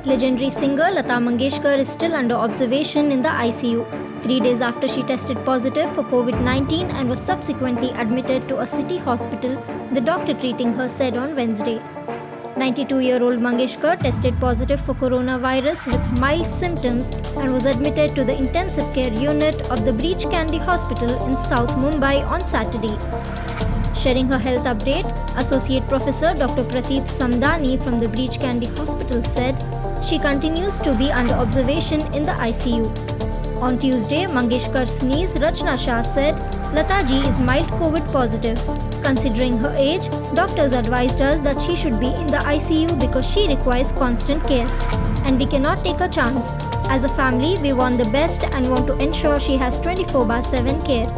Legendary singer Lata Mangeshkar is still under observation in the ICU, 3 days after she tested positive for COVID-19 and was subsequently admitted to a city hospital, the doctor treating her said on Wednesday. 92-year-old Mangeshkar tested positive for coronavirus with mild symptoms and was admitted to the intensive care unit of the Breach Candy Hospital in South Mumbai on Saturday. Sharing her health update, Associate Professor Dr. Prateet Samdani from the Breach Candy Hospital said she continues to be under observation in the ICU. On Tuesday, Mangeshkar's niece Rachna Shah said Lata ji is mild COVID positive. Considering her age, doctors advised us that she should be in the ICU because she requires constant care. And we cannot take a chance. As a family, we want the best and want to ensure she has 24/7 care.